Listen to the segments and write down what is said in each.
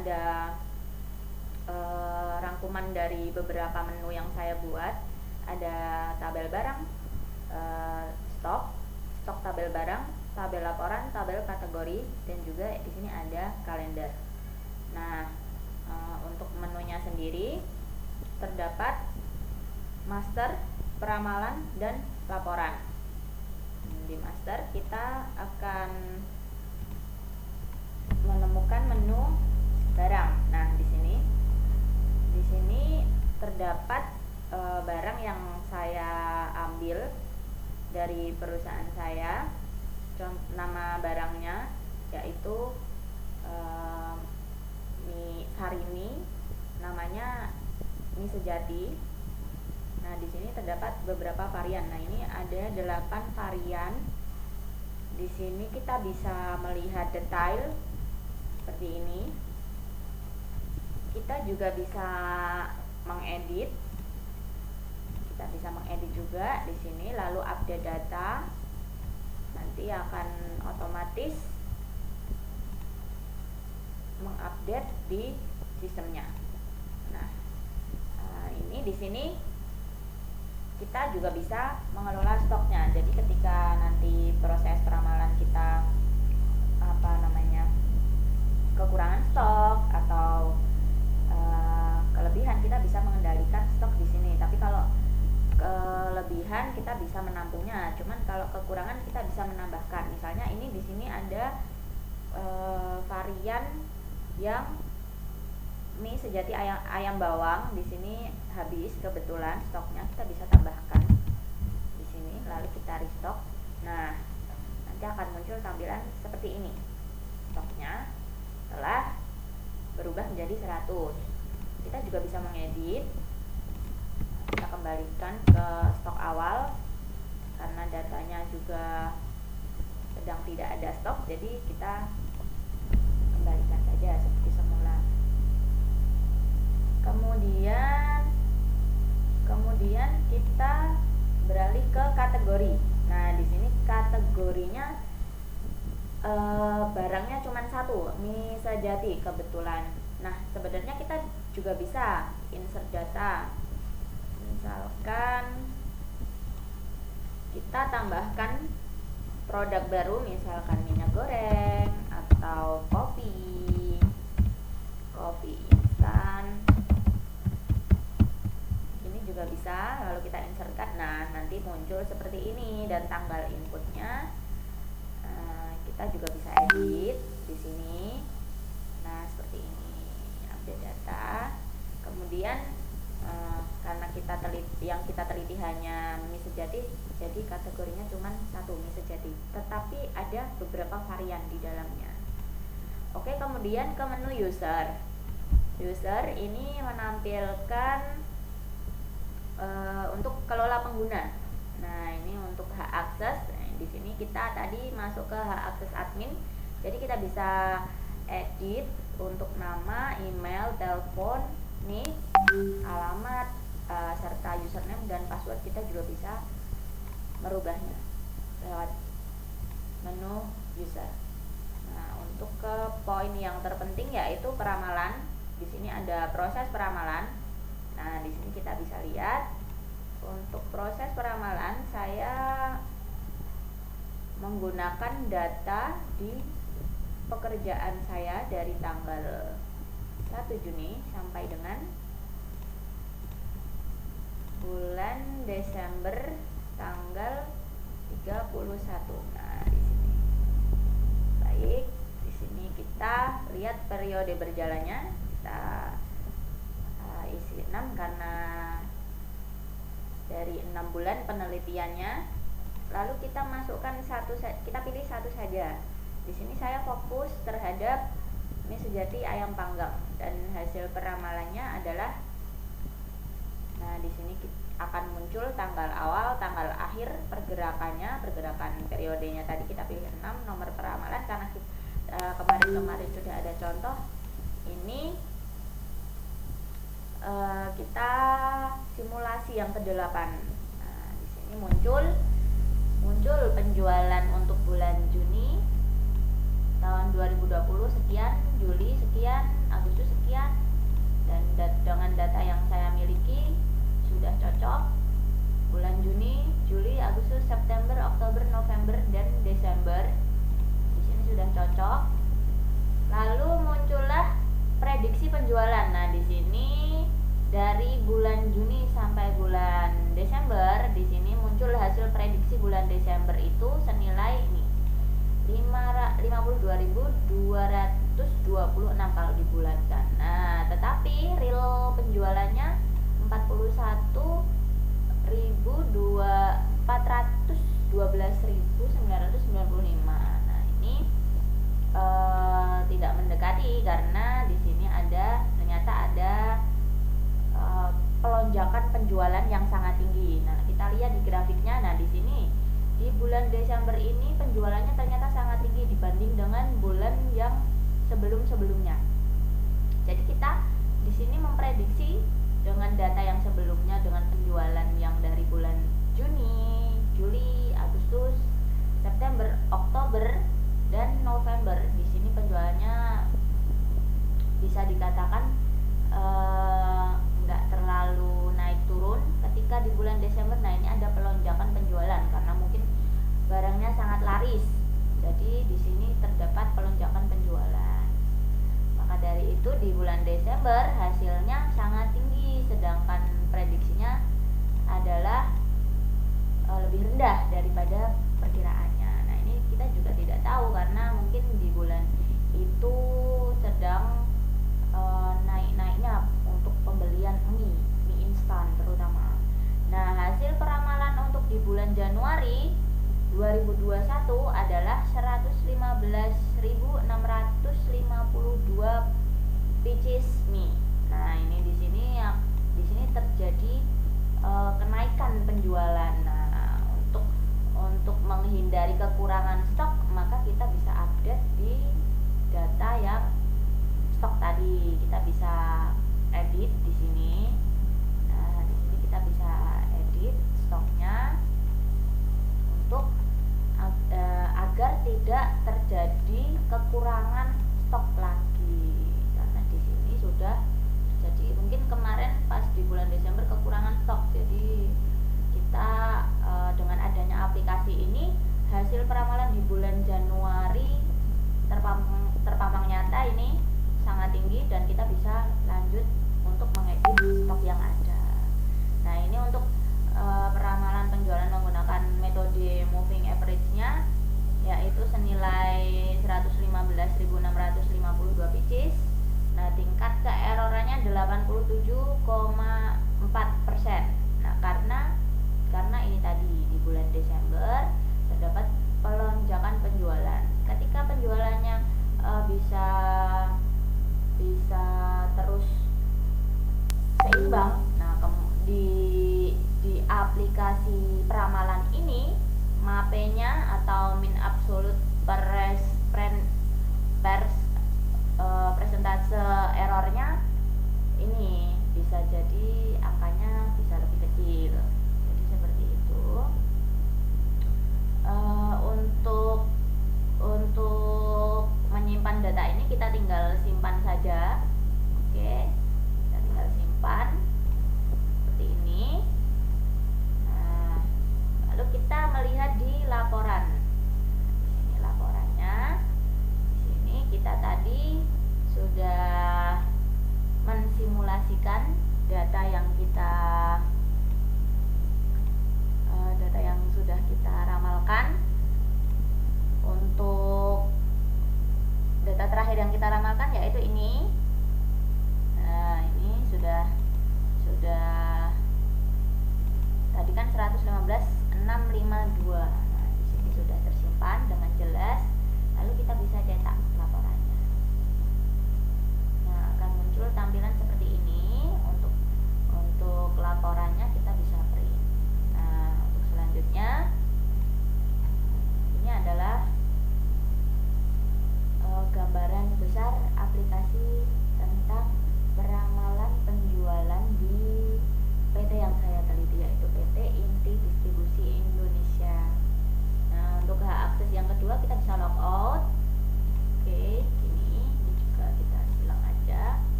ada rangkuman dari beberapa menu yang saya buat. Ada tabel barang, stok tabel barang, tabel laporan, tabel kategori, dan juga di sini ada kalender. Nah, untuk menunya sendiri terdapat master, peramalan, dan laporan. Di master kita akan menemukan menu barang. Nah, di sini terdapat barang yang saya ambil dari perusahaan saya. Nama barangnya yaitu mie Sarini, namanya mie sejati. Nah, di sini terdapat beberapa varian. Nah, ini ada 8 varian. Di sini kita bisa melihat detail seperti ini. Kita juga bisa mengedit. Kita bisa mengedit juga di sini, lalu update data. Nanti akan otomatis mengupdate di sistemnya. Nah, ini di sini kita juga bisa mengelola stoknya. Jadi ketika nanti proses peramalan kita kekurangan stok atau kelebihan, kita bisa mengendalikan stok di sini. Tapi kalau kelebihan kita bisa menampungnya. Cuman kalau kekurangan kita bisa menambahkan. Misalnya ini di sini ada varian yang mie sejati ayam bawang. Di sini habis kebetulan stoknya, kita bisa tambahkan di sini, lalu kita restock. Nah, nanti akan muncul tampilan seperti ini. Stoknya telah berubah menjadi 100. Kita juga bisa mengedit. Kita kembalikan ke stok awal karena datanya juga sedang tidak ada stok, jadi kita kembalikan saja seperti semula. Kemudian kita beralih ke kategori. Nah, di sini kategorinya barangnya cuma 1, mie sejati kebetulan. Nah, sebenarnya kita juga bisa insert data. Misalkan kita tambahkan produk baru, misalkan minyak goreng atau kopi instan. Ini juga bisa, lalu kita insertkan. Nah, nanti muncul seperti ini dan tanggal inputnya. Kita juga bisa edit di sini. Nah, seperti ini, update data. Kemudian karena yang kita teliti hanya mie sejati, jadi kategorinya cuma 1, mie sejati. Tetapi ada beberapa varian di dalamnya. Oke, kemudian ke menu user. User ini menampilkan untuk kelola pengguna. Nah, ini untuk hak akses. Di sini kita tadi masuk ke hak akses admin. Jadi kita bisa edit untuk nama, email, telepon, nick, alamat, serta username dan password. Kita juga bisa merubahnya lewat menu user. Nah, untuk ke poin yang terpenting yaitu peramalan. Di sini ada proses peramalan. Nah, di sini kita bisa lihat untuk proses peramalan saya menggunakan data di pekerjaan saya dari tanggal 1 Juni sampai dengan bulan Desember tanggal 31. Nah, di sini. Baik, di sini kita lihat periode berjalannya. Kita isi 6 karena dari 6 bulan penelitiannya. Lalu kita masukkan kita pilih satu saja. Di sini saya fokus terhadap mie sejati ayam panggang dan hasil peramalannya adalah, nah di sini akan muncul tanggal awal, tanggal akhir, pergerakan periodenya tadi kita pilih 6, nomor peramalan karena kemarin sudah ada contoh. Ini kita simulasi yang ke-8. Nah, di sini muncul penjualan untuk bulan Juni tahun 2020 sekian, Juli sekian, Agustus sekian, dan dengan data yang saya miliki sudah cocok. Bulan Juni, Juli, Agustus, September, Oktober, November, dan Desember di sini sudah cocok. Lalu muncullah prediksi penjualan. Nah, di sini dari bulan Juni sampai bulan Desember, di sini muncul hasil prediksi bulan Desember itu senilai ini 52.226 kalau dibulatkan. Nah, tetapi real penjualannya 412.995. Nah, ini tidak mendekati karena di sini ternyata ada pelonjakan penjualan yang sangat tinggi. Nah, kita lihat di grafiknya. Nah, di sini di bulan Desember ini penjualannya ternyata sangat tinggi dibanding dengan bulan yang sebelum-sebelumnya. Jadi kita di sini memprediksi dengan data yang sebelumnya, dengan penjualan yang dari bulan Juni, Juli, Agustus, September, Oktober, dan November. Di sini penjualannya bisa dikatakan nggak terlalu naik turun. Ketika di bulan Desember, nah ini ada pelonjakan penjualan karena mungkin barangnya sangat laris. Jadi di sini terdapat pelonjakan penjualan. Maka dari itu di bulan Desember hasilnya sangat tinggi, sedangkan prediksinya adalah lebih rendah daripada perkiraannya. Nah, ini kita juga tidak tahu karena mungkin di bulan itu sedang naik-naiknya untuk pembelian mie instan terutama. Nah, hasil peramalan untuk di bulan Januari 2021 adalah 115.652 pieces mie. Nah, ini di sini terjadi kenaikan penjualan. Nah, untuk menghindari kekurangan stok, maka kita bisa update di data yang stok tadi. Kita bisa edit di sini. Nah, di sini kita bisa edit stoknya untuk agar tidak terjadi kekurangan stok lagi. Karena di sini sudah terjadi, mungkin kemarin pas di bulan Desember kekurangan stok. Jadi kita dengan adanya aplikasi ini, hasil peramalan di bulan Januari terpampang nyata ini sangat tinggi dan kita bisa lanjut untuk mengedit stok yang ada. Nah, ini untuk peramalan penjualan menggunakan metode moving average-nya, yaitu senilai 115.652 pieces. Nah, tingkat keerorannya 87,4%. Nah, karena ini tadi di bulan Desember terdapat pelonjakan penjualan. Ketika penjualannya bisa terus seimbang. Nah, di aplikasi peramalan ini, MAPE-nya atau mean absolute persentase errornya ini bisa jadi angkanya bisa lebih kecil. Jadi seperti itu. Untuk menyimpan data ini kita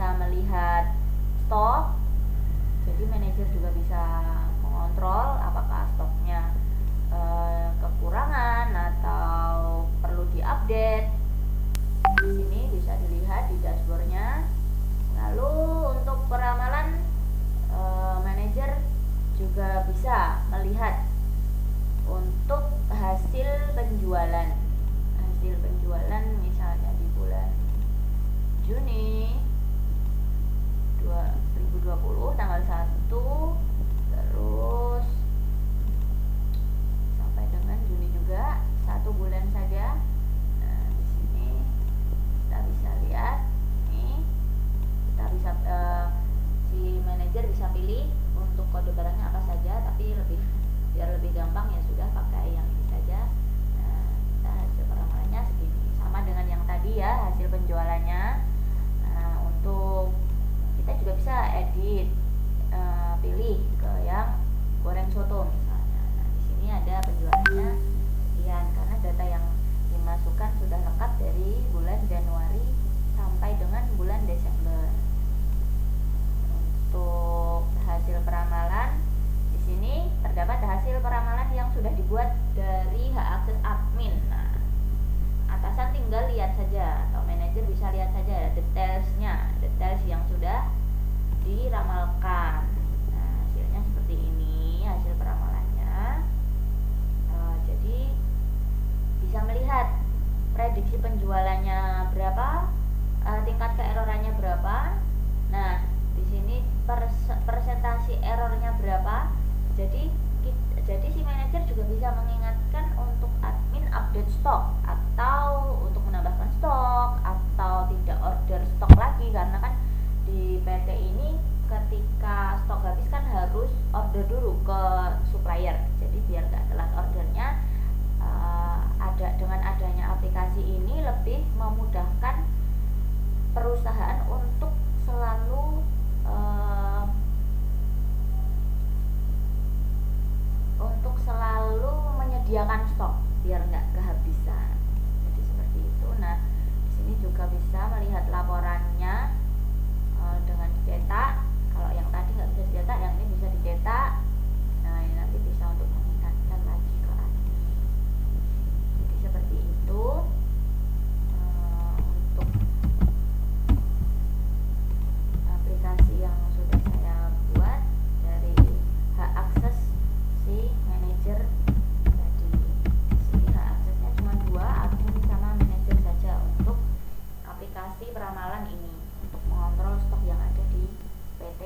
bisa melihat stok. Jadi manajer juga bisa mengontrol apakah stoknya kekurangan atau perlu diupdate. Di sini bisa dilihat di dashboardnya. Lalu untuk peramalan, manajer juga bisa melihat untuk hasil penjualan. Hasil penjualan misalnya di bulan Juni 2020 tanggal 1, terus sampai dengan Juni juga 1 bulan saja. Nah, di sini kita bisa lihat nih, kita bisa si manajer bisa pilih untuk kode barangnya apa saja, tapi biar lebih gampang ya sudah pakai yang ini saja. Nah, kita hasil peramalannya segini, sama dengan yang tadi ya, hasil penjualannya. Nah, untuk kita juga bisa edit, pilih ke yang goreng soto misalnya. Nah, di sini ada penjualannya sekian, karena data yang dimasukkan sudah lengkap dari bulan Januari sampai dengan bulan Desember. Untuk hasil peramalan, di sini terdapat hasil peramalan yang sudah dibuat dari hak akses admin. Nah, atasan tinggal lihat saja atau manajer bisa lihat saja detailsnya, details yang sudah diramalkan. Nah, hasilnya seperti ini hasil peramalannya. Jadi bisa melihat prediksi penjualannya berapa, tingkat keerorannya berapa. Nah, di sini persentase errornya berapa. Jadi si manajer juga bisa mengingatkan untuk admin update stok, atau untuk menambahkan stok, atau tidak order stok lagi, karena kan di PT ini ketika stok habis kan harus order dulu ke supplier. Jadi biar gak telat ordernya, dengan adanya aplikasi ini lebih memudahkan perusahaan untuk selalu menyediakan stok biar nggak kehabisan. Jadi seperti itu. Nah, di sini juga bisa melihat laporannya dengan dicetak. Kalau yang tadi nggak bisa dicetak, yang ini bisa dicetak. Nah, ini nanti bisa untuk mengingatkan lagi ke admin. Jadi seperti itu. Untuk aplikasi yang sudah saya buat dari hak akses si manajer tadi. Di sini hak aksesnya cuma 2, admin sama manajer saja untuk aplikasi peramalan ini, untuk mengontrol stok yang ada di PT